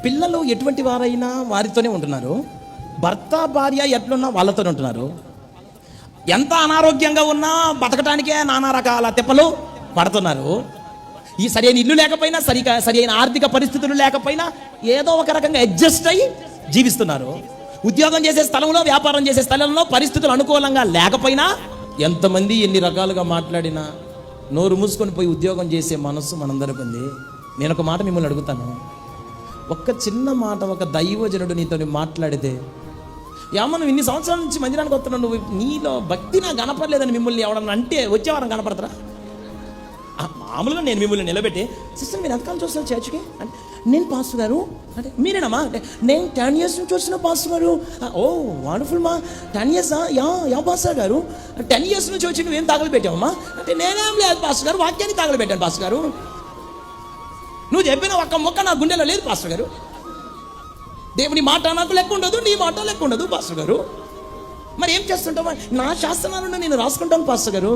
పిల్లలు ఎటువంటి వారైనా వారితోనే ఉంటున్నారు. భర్త భార్య ఎట్లున్నా వాళ్ళతోనే ఉంటున్నారు. ఎంత అనారోగ్యంగా ఉన్నా బతకటానికే నానా రకాల తిప్పలు పడుతున్నారు. ఈ సరైన ఇల్లు లేకపోయినా, సరైన ఆర్థిక పరిస్థితులు లేకపోయినా ఏదో ఒక రకంగా అడ్జస్ట్ అయ్యి జీవిస్తున్నారు. ఉద్యోగం చేసే స్థలంలో, వ్యాపారం చేసే స్థలంలో పరిస్థితులు అనుకూలంగా లేకపోయినా, ఎంతమంది ఎన్ని రకాలుగా మాట్లాడినా నోరు మూసుకొని పోయి ఉద్యోగం చేసే మనస్సు మనందరికి ఉంది. నేను ఒక మాట మిమ్మల్ని అడుగుతాను, ఒక్క చిన్న మాట ఒక దైవజనుడు నీతో మాట్లాడితే, మనం ఇన్ని సంవత్సరాల నుంచి మందిరానికి వస్తున్నావు, నువ్వు నీలో భక్తి నాకు కనపడలేదని మిమ్మల్ని ఎవడన్నా అంటే వచ్చేవారం కనపడతారా? మామూలుగా నేను మిమ్మల్ని నిలబెట్టి, సిస్టర్ మీరు ఎంతకాలం చూస్తున్నారు చర్చ్కి అంటే, నేను పాస్టర్ గారు అంటే, మీరేనమ్మా అంటే, నేను 10 years నుంచి వచ్చిన పాస్టర్ గారు. ఓ వండర్ఫుల్ మా, 10 years యా పాస్టర్ గారు, 10 years నుంచి వచ్చి నువ్వేం తగలు పెట్టావమ్మా అంటే, నేనేం లేదు పాస్టర్ గారు, వాక్యాన్ని తగలు పెట్టాను పాస్టర్ గారు. నువ్వు చెప్పిన ఒక్క మొక్క నా గుండెలో లేదు పాస్టర్ గారు. దేవుని మాట నాకు లెక్క ఉండదు, నీ మాట లెక్క ఉండదు పాస్టర్ గారు. మరి ఏం చేస్తుంటావా? నా శాస్త్రాలను నేను రాసుకుంటాను పాస్టర్ గారు.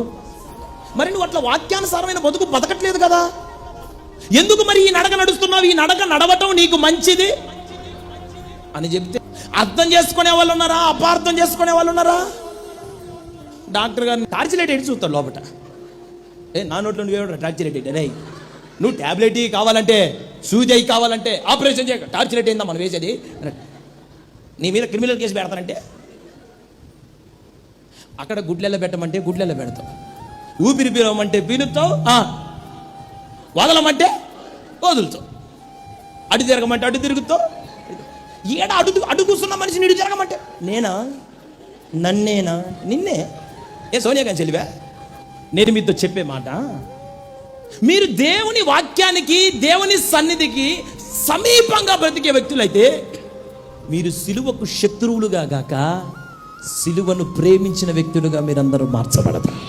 మరి నువ్వు అట్లా వాక్యానుసారమైన బతుకు బతకట్లేదు కదా, ఎందుకు మరి ఈ నడక నడుస్తున్నావు? ఈ నడక నడవటం నీకు మంచిది అని చెప్తే అర్థం చేసుకునే వాళ్ళు ఉన్నారా, అపార్థం చేసుకునే వాళ్ళు ఉన్నారా? డాక్టర్ గారిని టార్చిలైట్ ఎట్టి చూస్తాడు లోపల. నా నోట్లో నువ్వేమో టార్చిలైట్ ఎట్టి, రే నువ్వు ట్యాబ్లెట్ కావాలంటే, సూజీ కావాలంటే, ఆపరేషన్ చేయ, టార్చిలైట్ ఏందా మనం వేసేది, నీ మీద క్రిమినల్ కేసు పెడతానంటే అక్కడ గుడ్లెల్ల పెట్టమంటే గుడ్లెల్ల పెడతావు, ఊపిరి పీలవమంటే పీలుతావు, వదలమంటే వదులుతావు, అటు తిరగమంటే అటు తిరుగుతావు. ఏడ అటు కూర్చున్న మనిషిని ఇటు తిరగమంటే నేనా, నన్నేనా, నిన్నే. సోనియా గాంధీ చెల్లివా, నేను మీతో చెప్పే మాట, మీరు దేవుని వాక్యానికి, దేవుని సన్నిధికి సమీపంగా బ్రతికే వ్యక్తులైతే, మీరు సిలువకు శత్రువులుగా గాక సిలువను ప్రేమించిన వ్యక్తులుగా మీరందరూ మార్చబడతారు.